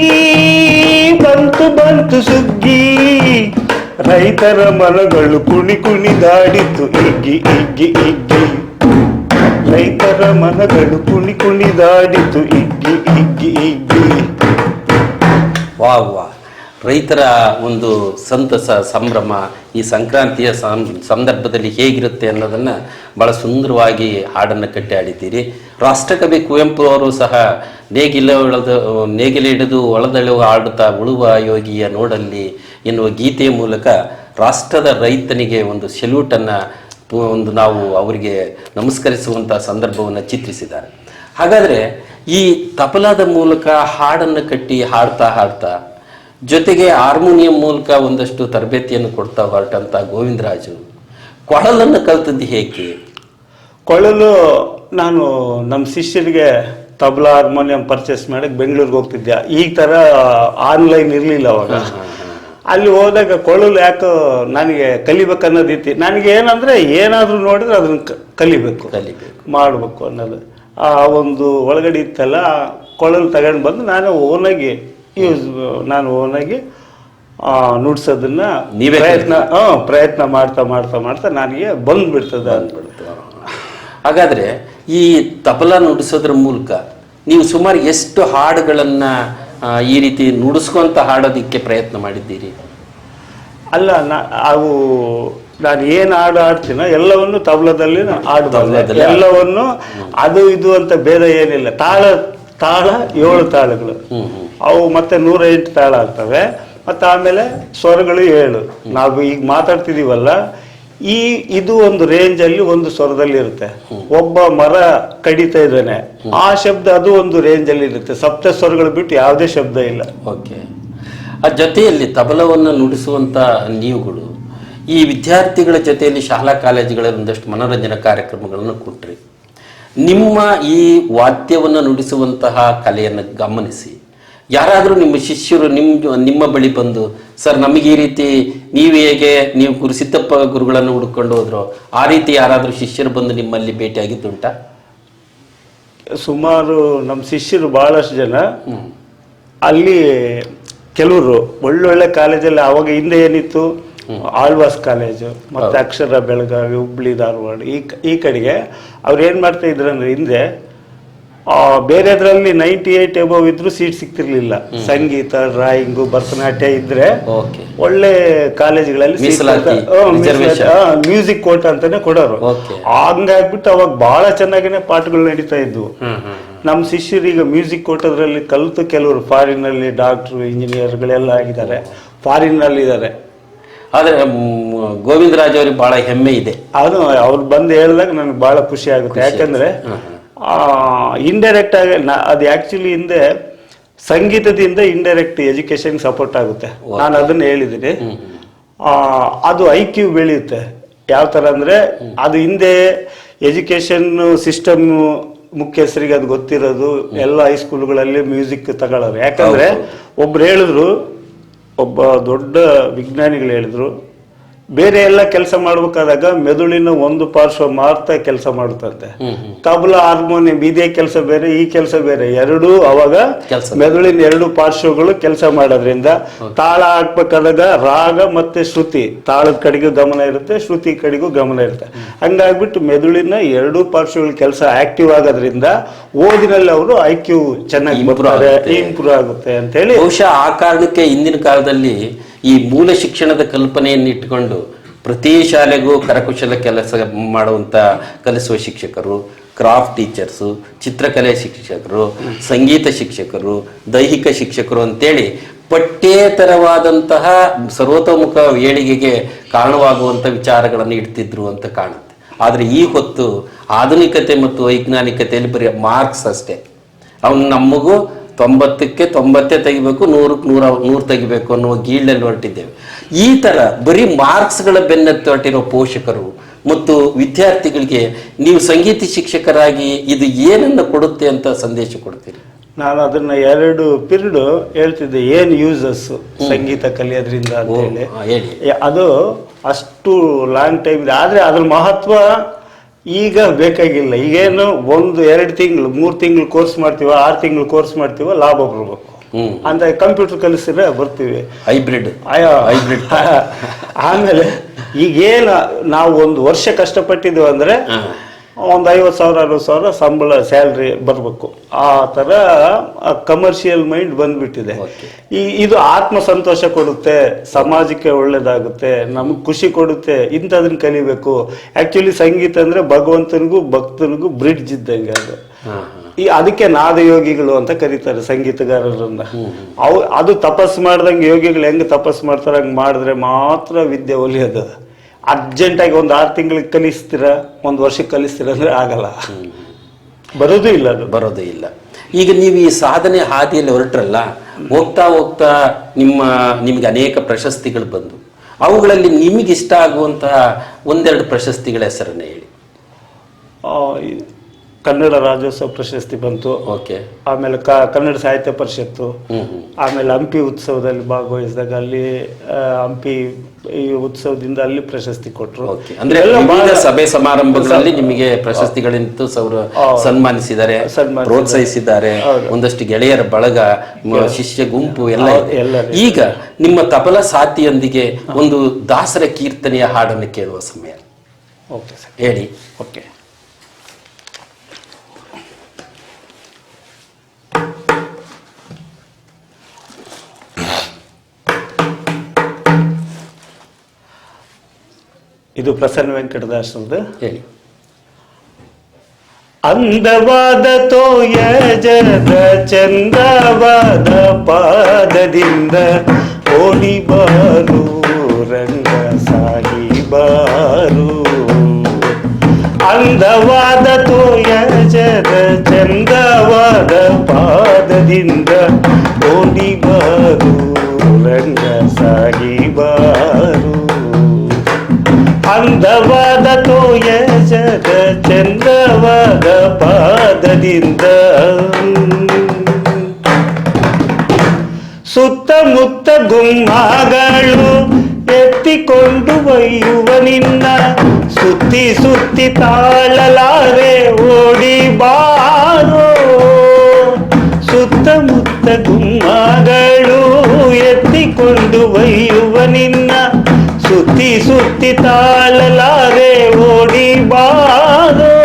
ಬಂತು ಬಂತು ಸುಗ್ಗಿ. ರೈತರ ಮನಗಳು ಕುಣಿ ಕುಣಿದಾಡಿತು ಇಗ್ಗಿ ಇಗ್ಗಿ ಇಗ್ಗಿ. ರೈತರ ಮನಗಳು ಕುಣಿ ಕುಣಿದಾಡಿತು ಇಗ್ಗಿ ಇಗ್ಗಿ ಇಗ್ಗಿ. ವಾ ವಾ, ರೈತರ ಒಂದು ಸಂತಸ ಸಂಭ್ರಮ ಈ ಸಂಕ್ರಾಂತಿಯ ಸಂದರ್ಭದಲ್ಲಿ ಹೇಗಿರುತ್ತೆ ಅನ್ನೋದನ್ನು ಭಾಳ ಸುಂದರವಾಗಿ ಹಾಡನ್ನು ಕಟ್ಟಿ ಆಡಿದ್ದೀರಿ. ರಾಷ್ಟ್ರಕವಿ ಕುವೆಂಪು ಅವರು ಸಹ ನೇಗಿಲೆ ಹಿಡಿದು ಒಳದಳುವ ಆಡುತ್ತಾ ಉಳುವ ಯೋಗಿಯ ನೋಡಲ್ಲಿ ಎನ್ನುವ ಗೀತೆಯ ಮೂಲಕ ರಾಷ್ಟ್ರದ ರೈತನಿಗೆ ಒಂದು ಸೆಲ್ಯೂಟನ್ನು ಒಂದು ನಾವು ಅವರಿಗೆ ನಮಸ್ಕರಿಸುವಂಥ ಸಂದರ್ಭವನ್ನು ಚಿತ್ರಿಸಿದ್ದಾರೆ. ಹಾಗಾದರೆ ಈ ತಬಲಾದ ಮೂಲಕ ಹಾಡನ್ನು ಕಟ್ಟಿ ಹಾಡ್ತಾ ಹಾಡ್ತಾ ಜೊತೆಗೆ ಹಾರ್ಮೋನಿಯಂ ಮೂಲಕ ಒಂದಷ್ಟು ತರಬೇತಿಯನ್ನು ಕೊಡ್ತಾ ಹೊರಟಂಥ ಗೋವಿಂದರಾಜು ಕೊಳಲನ್ನು ಕಲ್ತದ್ದು ಹೇಗೆ? ಕೊಳಲು ನಾನು ನಮ್ಮ ಶಿಷ್ಯರಿಗೆ ತಬಲಾ ಹಾರ್ಮೋನಿಯಂ ಪರ್ಚೇಸ್ ಮಾಡಕ್ಕೆ ಬೆಂಗಳೂರಿಗೆ ಹೋಗ್ತಿದ್ದೆ. ಈ ಥರ ಆನ್ಲೈನ್ ಇರಲಿಲ್ಲ ಅವಾಗ. ಅಲ್ಲಿ ಹೋದಾಗ ಕೊಳಲು ಯಾಕೋ ನನಗೆ ಕಲಿಬೇಕನ್ನೋದಿತ್ತು. ನನಗೆ ಏನಂದರೆ ಏನಾದರೂ ನೋಡಿದ್ರೆ ಅದನ್ನು ಕಲಿಬೇಕು ಮಾಡಬೇಕು ಅನ್ನೋದು ಆ ಒಂದು ಒಳಗಡೆ ಇತ್ತಲ್ಲ. ಕೊಳಲು ತಗೊಂಡು ಬಂದು ಓನಾಗಿ ನುಡ್ಸೋದನ್ನ ಪ್ರಯತ್ನ ಮಾಡ್ತಾ ಮಾಡ್ತಾ ಮಾಡ್ತಾ ನನಗೆ ಬಂದ್ಬಿಡ್ತದೆ ಅಂದ್ಬಿಡ್ತು. ಹಾಗಾದ್ರೆ ಈ ತಬಲಾ ನುಡಿಸೋದ್ರ ಮೂಲಕ ನೀವು ಸುಮಾರು ಎಷ್ಟು ಹಾಡುಗಳನ್ನ ಈ ರೀತಿ ನುಡಿಸ್ಕೊಂತ ಹಾಡೋದಿಕ್ಕೆ ಪ್ರಯತ್ನ ಮಾಡಿದ್ದೀರಿ? ಅಲ್ಲ, ಅವು ನಾನು ಏನು ಹಾಡು ಆಡ್ತೀನೋ ಎಲ್ಲವನ್ನು ತಬಲದಲ್ಲಿ ಆಡಬಲ್ಲೆ. ಎಲ್ಲವನ್ನು ಅದು ಇದು ಅಂತ ಭೇದ ಏನಿಲ್ಲ. ತಾಳ 7 ತಾಳಗಳು, ಅವು ಮತ್ತೆ 108 ತಾಳ ಆಗ್ತವೆ. ಮತ್ತೆ ಆಮೇಲೆ ಸ್ವರಗಳು 7. ನಾವು ಈಗ ಮಾತಾಡ್ತಿದೀವಲ್ಲ, ಇದು ಒಂದು ರೇಂಜ್ ಅಲ್ಲಿ ಒಂದು ಸ್ವರದಲ್ಲಿ ಇರುತ್ತೆ. ಒಬ್ಬ ಮರ ಕಡಿತಾ ಇದ್ದಾನೆ, ಆ ಶಬ್ದ ಅದು ಒಂದು ರೇಂಜ್ ಅಲ್ಲಿ ಇರುತ್ತೆ. ಸಪ್ತ ಸ್ವರಗಳು ಬಿಟ್ಟು ಯಾವುದೇ ಶಬ್ದ ಇಲ್ಲ. ಓಕೆ. ಆ ಜೊತೆಯಲ್ಲಿ ತಬಲವನ್ನು ನುಡಿಸುವಂತ ನೀವುಗಳು ಈ ವಿದ್ಯಾರ್ಥಿಗಳ ಜೊತೆಯಲ್ಲಿ ಶಾಲಾ ಕಾಲೇಜುಗಳಲ್ಲಿ ಒಂದಷ್ಟು ಮನೋರಂಜನಾ ಕಾರ್ಯಕ್ರಮಗಳನ್ನು ಕೊಟ್ರಿ. ನಿಮ್ಮ ಈ ವಾದ್ಯವನ್ನು ನುಡಿಸುವಂತಹ ಕಲೆಯನ್ನು ಗಮನಿಸಿ ಯಾರಾದರೂ ನಿಮ್ಮ ಶಿಷ್ಯರು ನಿಮ್ಮ ಬಳಿ ಬಂದು, ಸರ್ ನಮಗೆ ಈ ರೀತಿ ನೀವು ಗುರುಸಿದ್ದಪ್ಪ ಗುರುಗಳನ್ನು ಹುಡ್ಕೊಂಡು ಹೋದ್ರು, ಆ ರೀತಿ ಯಾರಾದರೂ ಶಿಷ್ಯರು ಬಂದು ನಿಮ್ಮಲ್ಲಿ ಭೇಟಿಯಾಗಿದ್ದುಂಟಾ? ಸುಮಾರು ನಮ್ಮ ಶಿಷ್ಯರು ಬಹಳಷ್ಟು ಜನ ಅಲ್ಲಿ ಕೆಲವರು ಒಳ್ಳೊಳ್ಳೆ ಕಾಲೇಜಲ್ಲಿ ಅವಾಗ ಹಿಂದೆ ಏನಿತ್ತು, ಆಳ್ವಾಸ್ ಕಾಲೇಜು ಮತ್ತೆ ಅಕ್ಷರ ಬೆಳಗಾವಿ, ಹುಬ್ಳಿ, ಧಾರವಾಡ ಈ ಕಡೆಗೆ ಅವ್ರು ಏನ್ ಮಾಡ್ತಾ ಇದ್ರು ಅಂದ್ರೆ ಹಿಂದೆ ಬೇರೆದ್ರಲ್ಲಿ 98 ಎಬವ್ ಇದ್ರು ಸೀಟ್ ಸಿಗ್ತಿರ್ಲಿಲ್ಲ. ಸಂಗೀತ, ಡ್ರಾಯಿಂಗು, ಭರತನಾಟ್ಯ ಇದ್ರೆ ಒಳ್ಳೆ ಕಾಲೇಜ್ಗಳಲ್ಲಿ ಮ್ಯೂಸಿಕ್ ಕೋಟ ಅಂತಾನೆ ಕೊಡೋರು. ಹಂಗಾಗ್ಬಿಟ್ಟು ಅವಾಗ ಬಹಳ ಚೆನ್ನಾಗಿನೇ ಪಾಠಗಳು ನಡೀತಾ ಇದ್ವು. ನಮ್ಮ ಶಿಷ್ಯರು ಈಗ ಮ್ಯೂಸಿಕ್ ಕೋಟದ್ರಲ್ಲಿ ಕಲಿತು ಕೆಲವರು ಫಾರಿನ್ ಅಲ್ಲಿ ಡಾಕ್ಟರ್, ಇಂಜಿನಿಯರ್ಗಳೆಲ್ಲ ಆಗಿದ್ದಾರೆ, ಫಾರಿನ್ ನಲ್ಲಿ ಇದ್ದಾರೆ. ಆದ್ರೆ ಗೋವಿಂದರಾಜ್ ಅವ್ರಿಗೆ ಬಹಳ ಹೆಮ್ಮೆ ಇದೆ. ಅದು ಅವ್ರು ಬಂದು ಹೇಳಿದಾಗ ನನಗೆ ಬಹಳ ಖುಷಿ ಆಗುತ್ತೆ. ಯಾಕಂದ್ರೆ ಇಂಡೈರೆಕ್ಟ್ ಆಗಿ ಅದು ಆಕ್ಚುಲಿ ಹಿಂದೆ ಸಂಗೀತದಿಂದ ಇಂಡೈರೆಕ್ಟ್ ಎಜುಕೇಶನ್ ಸಪೋರ್ಟ್ ಆಗುತ್ತೆ. ನಾನು ಅದನ್ನ ಹೇಳಿದ್ದೀನಿ. ಅದು IQ ಬೆಳೆಯುತ್ತೆ. ಯಾವ ತರ ಅಂದ್ರೆ ಅದು ಹಿಂದೆ ಎಜುಕೇಶನ್ ಸಿಸ್ಟಮ್ ಮುಖ್ಯಸ್ಥರಿಗೆ ಅದು ಗೊತ್ತಿರೋದು. ಎಲ್ಲ ಹೈಸ್ಕೂಲ್ಗಳಲ್ಲಿ ಮ್ಯೂಸಿಕ್ ತಗೊಳ್ಳೋರು. ಯಾಕಂದ್ರೆ ಒಬ್ರು ಹೇಳಿದ್ರು, ಒಬ್ಬ ದೊಡ್ಡ ವಿಜ್ಞಾನಿಗಳು ಹೇಳಿದ್ರು, ಬೇರೆ ಎಲ್ಲ ಕೆಲಸ ಮಾಡ್ಬೇಕಾದಾಗ ಮೆದುಳಿನ ಒಂದು ಪಾರ್ಶ್ವ ಮಾತ್ರ ಕೆಲಸ ಮಾಡುತ್ತಂತೆ. ತಬಲಾ, ಹಾರ್ಮೋನಿಯಂ ಇದೇ ಕೆಲಸ ಬೇರೆ, ಈ ಕೆಲಸ ಬೇರೆ. ಎರಡೂ ಅವಾಗ ಮೆದುಳಿನ 2 ಪಾರ್ಶ್ವಗಳು ಕೆಲಸ ಮಾಡೋದ್ರಿಂದ ತಾಳ ಹಾಕ್ಬೇಕಾದಾಗ ರಾಗ ಮತ್ತೆ ಶ್ರುತಿ, ತಾಳದ ಕಡೆಗೂ ಗಮನ ಇರುತ್ತೆ, ಶ್ರುತಿ ಕಡೆಗೂ ಗಮನ ಇರುತ್ತೆ. ಹಂಗಾಗ್ಬಿಟ್ಟು ಮೆದುಳಿನ 2 ಪಾರ್ಶ್ವಗಳ ಕೆಲಸ ಆಕ್ಟಿವ್ ಆಗೋದ್ರಿಂದ ಓದಿನಲ್ಲಿ ಅವರು IQ ಚೆನ್ನಾಗಿ ಇಂಪ್ರೂವ್ ಆಗುತ್ತೆ ಅಂತ ಹೇಳಿ. ಬಹುಶಃ ಆ ಕಾರಣಕ್ಕೆ ಇಂದಿನ ಕಾಲದಲ್ಲಿ ಈ ಮೂಲ ಶಿಕ್ಷಣದ ಕಲ್ಪನೆಯನ್ನು ಇಟ್ಟುಕೊಂಡು ಪ್ರತಿ ಶಾಲೆಗೂ ಕರಕುಶಲ ಕೆಲಸ ಮಾಡುವಂಥ ಕಲಿಸುವ ಶಿಕ್ಷಕರು, ಕ್ರಾಫ್ಟ್ ಟೀಚರ್ಸು, ಚಿತ್ರಕಲೆ ಶಿಕ್ಷಕರು, ಸಂಗೀತ ಶಿಕ್ಷಕರು, ದೈಹಿಕ ಶಿಕ್ಷಕರು ಅಂತೇಳಿ ಪಠ್ಯೇತರವಾದಂತಹ ಸರ್ವತೋಮುಖ ಏಳಿಗೆಗೆ ಕಾರಣವಾಗುವಂಥ ವಿಚಾರಗಳನ್ನು ಇಡ್ತಿದ್ರು ಅಂತ ಕಾಣುತ್ತೆ. ಆದರೆ ಈ ಹೊತ್ತು ಆಧುನಿಕತೆ ಮತ್ತು ವೈಜ್ಞಾನಿಕತೆಯಲ್ಲಿ ಬರೀ ಮಾರ್ಕ್ಸ್ ಅಷ್ಟೇ. ಅವನು ನಮಗೂ 90ಕ್ಕೆ 90 ತೆಗಿಬೇಕು, 100ಕ್ಕೆ 100 ತೆಗಿಬೇಕು ಅನ್ನುವ ಗೀಳಲ್ಲಿ ಹೊರಟಿದ್ದೇವೆ. ಈ ಥರ ಬರೀ ಮಾರ್ಕ್ಸ್ಗಳ ಬೆನ್ನತ್ತಿ ಹೊರಟಿರೋ ಪೋಷಕರು ಮತ್ತು ವಿದ್ಯಾರ್ಥಿಗಳಿಗೆ ನೀವು ಸಂಗೀತ ಶಿಕ್ಷಕರಾಗಿ ಇದು ಏನನ್ನು ಕೊಡುತ್ತೆ ಅಂತ ಸಂದೇಶ ಕೊಡ್ತೀರಿ? ನಾನು ಅದನ್ನ 2 ಪಿರಿಯಡ್ ಹೇಳ್ತಿದ್ದೆ, ಏನು ಯೂಸಸ್ ಸಂಗೀತ ಕಲಿಯೋದ್ರಿಂದ ಅಂತ ಹೇಳಿ. ಅದು ಅಷ್ಟು ಲಾಂಗ್ ಟೈಮ್ ಇದೆ, ಆದರೆ ಅದ್ರ ಮಹತ್ವ ಈಗ ಬೇಕಾಗಿಲ್ಲ. ಈಗೇನು 1-2 ತಿಂಗಳು 3 ತಿಂಗಳು ಕೋರ್ಸ್ ಮಾಡ್ತೀವ, 6 ತಿಂಗಳು ಕೋರ್ಸ್ ಮಾಡ್ತೀವ, ಲಾಭ ಬರ್ಬೇಕು ಅಂತ ಕಂಪ್ಯೂಟರ್ ಕಲಿಸಿದ್ರೆ ಬರ್ತೀವಿ. ಹೈಬ್ರಿಡ್. ಆಮೇಲೆ ಈಗೇನು ನಾವು 1 ವರ್ಷ ಕಷ್ಟಪಟ್ಟಿದ್ವಿ ಅಂದ್ರೆ ಒಂದು 50,000 60,000 ಸಂಬಳ ಸ್ಯಾಲ್ರಿ ಬರಬೇಕು. ಆ ಥರ ಕಮರ್ಷಿಯಲ್ ಮೈಂಡ್ ಬಂದ್ಬಿಟ್ಟಿದೆ. ಇದು ಆತ್ಮ ಸಂತೋಷ ಕೊಡುತ್ತೆ, ಸಮಾಜಕ್ಕೆ ಒಳ್ಳೇದಾಗುತ್ತೆ, ನಮಗೆ ಖುಷಿ ಕೊಡುತ್ತೆ, ಇಂಥದನ್ನ ಕಲಿಬೇಕು. ಆ್ಯಕ್ಚುಲಿ ಸಂಗೀತ ಅಂದರೆ ಭಗವಂತನಿಗೂ ಭಕ್ತನಿಗೂ ಬ್ರಿಡ್ಜ್ ಇದ್ದಂಗೆ ಅದು. ಅದಕ್ಕೆ ನಾದಯೋಗಿಗಳು ಅಂತ ಕರೀತಾರೆ ಸಂಗೀತಗಾರರನ್ನ. ಅದು ತಪಸ್ಸು ಮಾಡ್ದಂಗೆ ಯೋಗಿಗಳು ಹೆಂಗೆ ತಪಸ್ಸು ಮಾಡ್ತಾರೆ ಹಂಗೆ ಮಾಡಿದ್ರೆ ಮಾತ್ರ ವಿದ್ಯೆ ಒಲಿಯೋದು. ಅರ್ಜೆಂಟಾಗಿ 6 ತಿಂಗಳಿಗೆ ಕಲಿಸ್ತೀರ, 1 ವರ್ಷಕ್ಕೆ ಕಲಿಸ್ತೀರ ಅಂದ್ರೆ ಆಗಲ್ಲ, ಬರೋದು ಇಲ್ಲ, ಅದು ಬರೋದು ಇಲ್ಲ. ಈಗ ನೀವು ಈ ಸಾಧನೆ ಹಾದಿಯಲ್ಲಿ ಹೊರಟ್ರಲ್ಲ, ಹೋಗ್ತಾ ಹೋಗ್ತಾ ನಿಮ್ಗೆ ಅನೇಕ ಪ್ರಶಸ್ತಿಗಳು ಬಂದು, ಅವುಗಳಲ್ಲಿ ನಿಮಗೆ ಇಷ್ಟ ಆಗುವಂತಹ 1-2 ಪ್ರಶಸ್ತಿಗಳ ಹೆಸರನ್ನ ಹೇಳಿ. ಕನ್ನಡ ರಾಜ್ಯೋತ್ಸವ ಪ್ರಶಸ್ತಿ ಬಂತು. ಓಕೆ. ಆಮೇಲೆ ಕನ್ನಡ ಸಾಹಿತ್ಯ ಪರಿಷತ್ತು. ಆಮೇಲೆ ಹಂಪಿ ಉತ್ಸವದಲ್ಲಿ ಭಾಗವಹಿಸಿದಾಗ ಅಲ್ಲಿ ಹಂಪಿ ಈ ಉತ್ಸವದಿಂದ ಅಲ್ಲಿ ಪ್ರಶಸ್ತಿ ಕೊಟ್ಟರು. ಅಂದ್ರೆ ಸಭೆ ಸಮಾರಂಭಗಳಲ್ಲಿ ನಿಮಗೆ ಪ್ರಶಸ್ತಿಗಳಿಂದ ಸನ್ಮಾನಿಸಿದ್ದಾರೆ, ಪ್ರೋತ್ಸಾಹಿಸಿದ್ದಾರೆ. ಒಂದಷ್ಟು ಗೆಳೆಯರ ಬಳಗ, ಶಿಷ್ಯ ಗುಂಪು ಎಲ್ಲ ಇದೆ. ಈಗ ನಿಮ್ಮ ತಬಲಾ ಸಾಥಿಯೊಂದಿಗೆ ಒಂದು ದಾಸರ ಕೀರ್ತನೆಯ ಹಾಡನ್ನು ಕೇಳುವ ಸಮಯ. ಓಕೆ ಸರ್, ಹೇಳಿ. ಓಕೆ. ಇದು ಪ್ರಸನ್ನ ವೆಂಕಟದಾಸರದು. ಹೇಳಿ. ಅಂದವಾದ ತೋಯಜದ ಚಂದವಾದ ಪಾದದಿಂದ ಓಡಿ ಬಾರು ರಂಗ ಸಾಹಿಬಾರು. ಅಂದವಾದ ತೋಯಜದ ಚಂದವಾದ ಪಾದದಿಂದ ಓಡಿ ಬಾರು ರಂಗ ಸಾಹಿಬಾರು. ಅಂದವಾದ ತೋಯಜದ ಚಂದವಾದ ಪಾದದಿಂದ ಸುತ್ತಮುತ್ತ ಗುಮ್ಮಾಗಳು ಎತ್ತಿಕೊಂಡು ಒಯ್ಯುವ ನಿನ್ನ ಸುತ್ತಿ ಸುತ್ತಿ ತಾಳಲಾರೆ ಓಡಿ ಬಾರೋ. ಸುತ್ತಮುತ್ತ ಗುಮ್ಮಾಗಳು ಎತ್ತಿಕೊಂಡು ಒಯ್ಯುವ ನಿನ್ನ ಸುತ್ತಿ ಸುತ್ತಿ ತಾಳಲಾರೆ ಓಡಿ ಬಾರೋ.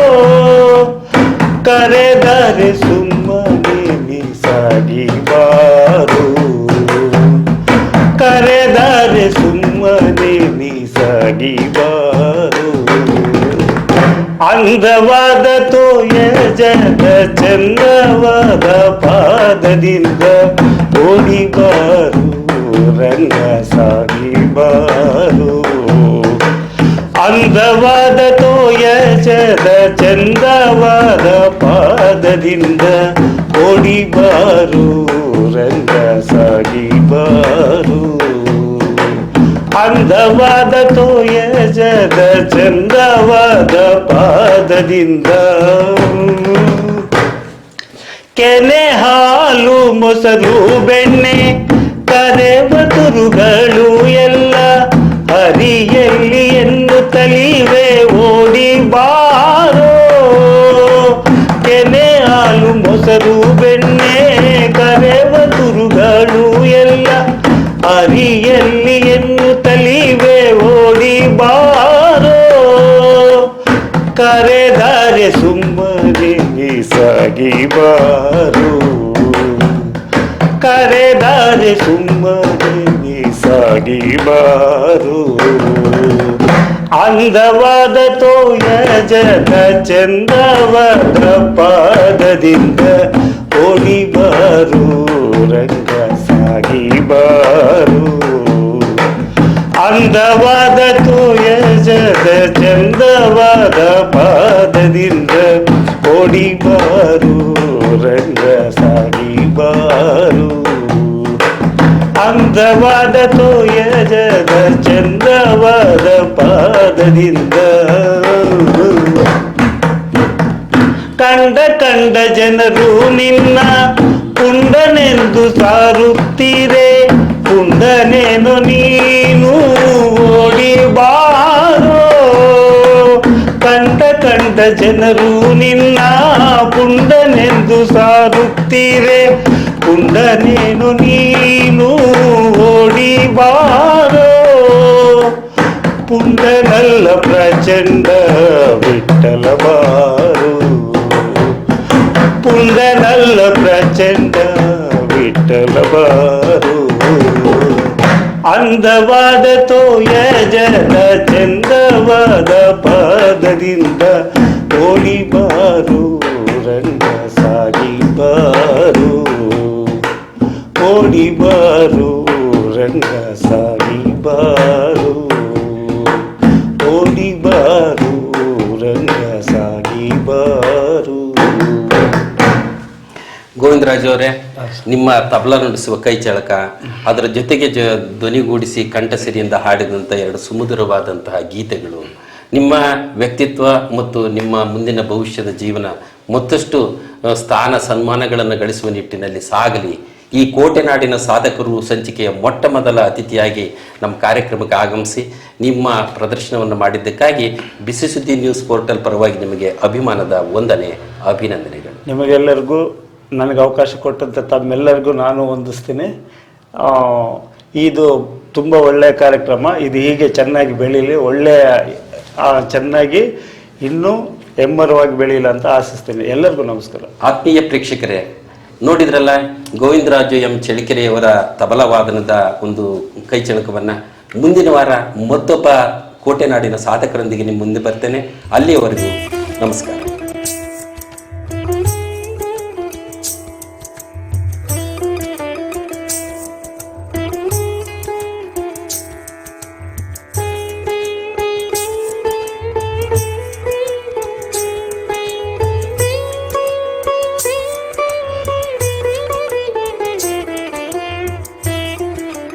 ಕರೆದರೆ ಸುಮ್ಮನೆ ಸಾಗಿ ಬಾರು, ಕರೆದರೆ ಸುಮ್ಮನೆ ಸಾಗಿ ಬಾರು. ಅಂದವಾದ ತೋಯಜದ ಚಂದವಾದ ಪಾದದಿಂದ ಓಡಿ ಬಾರು ರಂಗ ಸಾಗಿ ಬಾರು. ಅಂದವಾದ ತೋಯಜದ ಚಂದವಾದ ಪಾದದಿಂದ ಓಡಿ ಬಾರು ರಂಗ ಸಾಗಿ ಬಾರು. ಅಂದವಾದ ತೋಯಜದ ಚಂದವಾದ ಪಾದದಿಂದ ಕೆನೆ ಹಾಲು ಮೊಸರು ಬೆಣ್ಣೆ ಕರೆವ ತುರುಗಳು ಎಲ್ಲ ಹರಿಯಲ್ಲಿ ಎನ್ನುತ್ತಲಿವೆ ಓಡಿ ಬಾರೋ. ಕೆನೆ ಹಾಲು ಮೊಸರು ಬೆಣ್ಣೆ ಕರೆವ ತುರುಗಳು ಎಲ್ಲ ಹರಿಯಲ್ಲಿ ಎನ್ನುತ್ತಲಿವೆ ಓಡಿ ಬಾರೋ. ಕರೆದರೆ ಸುಮ್ಮನೆ ಸಾಗಿ ಬಾರು, ಕರೆದರೆ ಸುಮ್ಮನೆ ಸಾಗಿ ಬಾರು. ಅಂದವಾದ ತೋಯಜದ ಚಂದವಾದ ಪಾದದಿಂದ ಓಡಿ ಬಾರು ರಂಗ ಸಾಗಿ ಬಾರು. ಅಂದವಾದ ತೋಯಜದ ಚಂದವಾದ ಪಾದದಿಂದ ಓಡಿ ಬಾರು ರಂಗ ಸಾಗಿ ಬಾರು. ಅಂದವಾದ ತೋಯಜದ ಚಂದವಾದ ಪಾದದಿಂದ ಕಂಡ ಕಂಡ ಜನರು ನಿನ್ನ ಪುಂಡನೆಂದು ಸಾರುತ್ತೀರೆ, ಪುಂಡನೇನು ನೀನು ಓಡಿ ಬಾರೋ. ಕಂಡ ಜನರು ನಿನ್ನ ಪುಂಡನೆಂದು ಸಾರುತ್ತೀರೆ, ಪುಂಡನೇನು ನೀನು ಓಡಿ ಬಾರೋ. ಪುಂಡನಲ್ಲ ಪ್ರಚಂಡ ವಿಠಲ ಬಾರು, ಪುಂಡನಲ್ಲ ಪ್ರಚಂಡ ವಿಠಲ ಬಾರು. ಅಂದವಾದ ತೋಯಜದ ಚಂದವಾದ ಪಾದದಿಂದ ಓಡಿ ಬಾರು ರಂಗ ಸಾಗಿ ಬಾರು, ಓಡಿ ಬಾರು ರಂಗ ಸಾಗಿ ಬಾರು, ಓಡಿ ಬಾರು ರಂಗ ಸಾಗಿ ಬಾರು. ಗೋವಿಂದರಾಜ್ ಅವರೇ, ನಿಮ್ಮ ತಬಲಾ ನುಡಿಸುವ ಕೈ ಚಳಕ, ಅದರ ಜೊತೆಗೆ ಧ್ವನಿಗೂಡಿಸಿ ಕಂಠಸಿರಿಯಿಂದ ಹಾಡಿದಂಥ 2 ಸುಮಧುರವಾದಂತಹ ಗೀತೆಗಳು ನಿಮ್ಮ ವ್ಯಕ್ತಿತ್ವ ಮತ್ತು ನಿಮ್ಮ ಮುಂದಿನ ಭವಿಷ್ಯದ ಜೀವನ ಮತ್ತಷ್ಟು ಸ್ಥಾನ ಸನ್ಮಾನಗಳನ್ನು ಗಳಿಸುವ ನಿಟ್ಟಿನಲ್ಲಿ ಸಾಗಲಿ. ಈ ಕೋಟೆನಾಡಿನ ಸಾಧಕರು ಸಂಚಿಕೆಯ ಮೊಟ್ಟ ಮೊದಲ ಅತಿಥಿಯಾಗಿ ನಮ್ಮ ಕಾರ್ಯಕ್ರಮಕ್ಕೆ ಆಗಮಿಸಿ ನಿಮ್ಮ ಪ್ರದರ್ಶನವನ್ನು ಮಾಡಿದ್ದಕ್ಕಾಗಿ ಬಿಸಿ ಸುದ್ದಿ ನ್ಯೂಸ್ ಪೋರ್ಟಲ್ ಪರವಾಗಿ ನಿಮಗೆ ಅಭಿಮಾನದ ವಂದನೆ, ಅಭಿನಂದನೆಗಳು. ನಿಮಗೆಲ್ಲರಿಗೂ ನನಗೆ ಅವಕಾಶ ಕೊಟ್ಟಂತೆ ತಮ್ಮೆಲ್ಲರಿಗೂ ನಾನು ವಂದಿಸ್ತೀನಿ. ಇದು ತುಂಬ ಒಳ್ಳೆಯ ಕಾರ್ಯಕ್ರಮ. ಇದು ಹೀಗೆ ಚೆನ್ನಾಗಿ ಬೆಳೀಲಿ, ಒಳ್ಳೆಯ ಚೆನ್ನಾಗಿ ಇನ್ನೂ ಹೆಮ್ಮರವಾಗಿ ಬೆಳೀಲಿ ಅಂತ ಆಶಿಸ್ತೀನಿ. ಎಲ್ಲರಿಗೂ ನಮಸ್ಕಾರ. ಆತ್ಮೀಯ ಪ್ರೇಕ್ಷಕರೇ, ನೋಡಿದ್ರಲ್ಲ ಗೋವಿಂದರಾಜು ಎಂ ಚಳಿಕೆರೆಯವರ ತಬಲಾ ವಾದನದ ಒಂದು ಕೈಚಳಕವನ್ನು. ಮುಂದಿನ ವಾರ ಮತ್ತೊಬ್ಬ ಕೋಟೆನಾಡಿನ ಸಾಧಕರೊಂದಿಗೆ ನಿಮ್ಮ ಮುಂದೆ ಬರ್ತೇನೆ. ಅಲ್ಲಿಯವರೆಗೂ ನಮಸ್ಕಾರ.